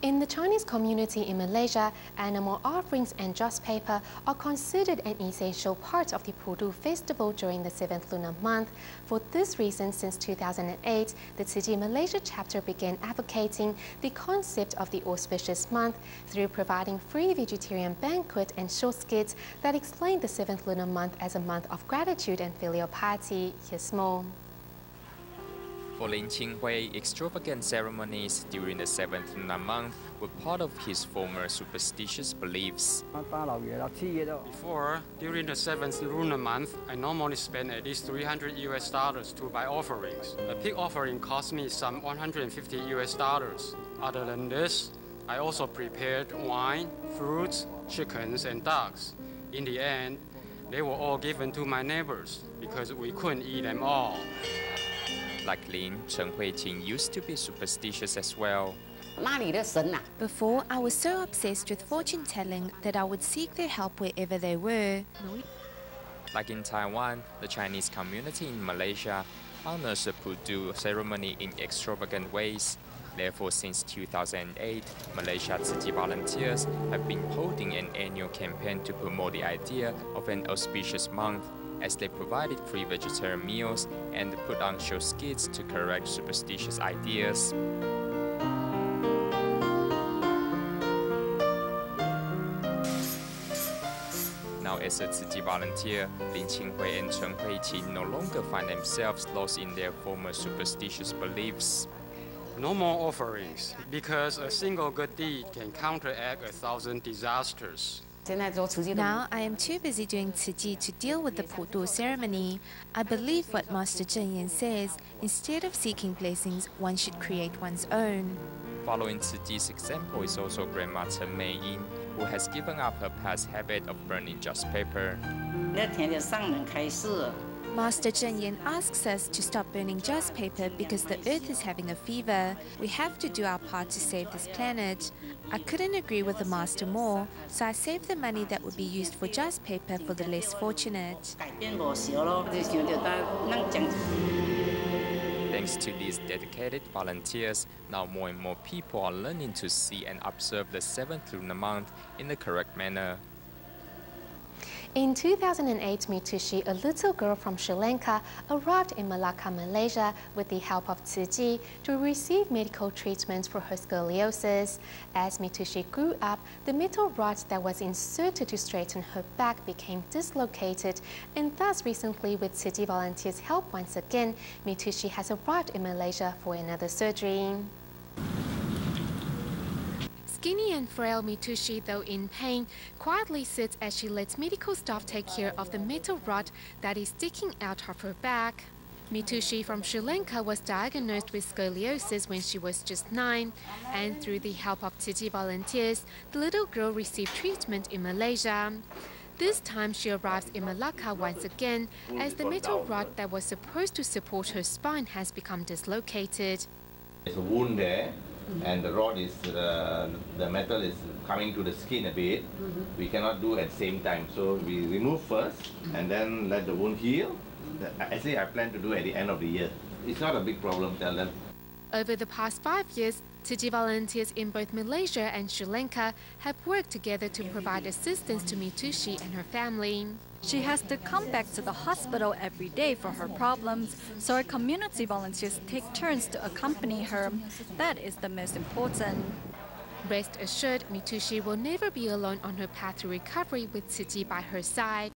In the Chinese community in Malaysia, animal offerings and joss paper are considered an essential part of the Pudu Festival during the 7th lunar month. For this reason, since 2008, the Tzu Chi Malaysia Chapter began advocating the concept of the auspicious month through providing free vegetarian banquet and short skits that explain the 7th lunar month as a month of gratitude and filial piety. Here's more. For Lin Qinghui, extravagant ceremonies during the 7th lunar month were part of his former superstitious beliefs. Before, during the 7th lunar month, I normally spend at least $300 to buy offerings. A pig offering cost me some $150. Other than this, I also prepared wine, fruits, chickens, and ducks. In the end, they were all given to my neighbors because we couldn't eat them all. Like Lin, Chen Huiqing used to be superstitious as well. Before, I was so obsessed with fortune-telling that I would seek their help wherever they were. Like in Taiwan, the Chinese community in Malaysia honors the Pudu ceremony in extravagant ways. Therefore, since 2008, Malaysia Tzu Chi volunteers have been holding an annual campaign to promote the idea of an auspicious month, as they provided free vegetarian meals and put on show skits to correct superstitious ideas. Now, as a Tzu Chi volunteer, Lin Qinghui and Chen Huiqing no longer find themselves lost in their former superstitious beliefs. No more offerings, because a single good deed can counteract 1,000 disasters. Now I am too busy doing Tzu Chi to deal with the Pudu ceremony. I believe what Master Zheng Yan says. Instead of seeking blessings, one should create one's own. Following Tzu Chi's example is also Grandma Chen Mei-yin, who has given up her past habit of burning joss paper. Master Zheng Yan asks us to stop burning joss paper because the earth is having a fever. We have to do our part to save this planet. I couldn't agree with the master more, so I saved the money that would be used for joss paper for the less fortunate. Thanks to these dedicated volunteers, now more and more people are learning to see and observe the 7th lunar month in the correct manner. In 2008, Mitushi, a little girl from Sri Lanka, arrived in Malacca, Malaysia with the help of Tzu Chi to receive medical treatment for her scoliosis. As Mitushi grew up, the metal rod that was inserted to straighten her back became dislocated, and thus recently, with Tzu Chi volunteers' help once again, Mitushi has arrived in Malaysia for another surgery. Skinny and frail Mitushi, though in pain, quietly sits as she lets medical staff take care of the metal rod that is sticking out of her back. Mitushi from Sri Lanka was diagnosed with scoliosis when she was just 9, and through the help of Tzu Chi volunteers, the little girl received treatment in Malaysia. This time she arrives in Malacca once again, as the metal rod that was supposed to support her spine has become dislocated. There's a wound there. And the rod is, the metal is coming to the skin a bit. We cannot do at the same time. So we remove first and then let the wound heal. Actually, I plan to do at the end of the year. It's not a big problem, tell them. Over the past 5 years, Tzu Chi volunteers in both Malaysia and Sri Lanka have worked together to provide assistance to Mitushi and her family. She has to come back to the hospital every day for her problems, so our community volunteers take turns to accompany her. That is the most important. Rest assured, Mitushi will never be alone on her path to recovery with Tzu Chi by her side.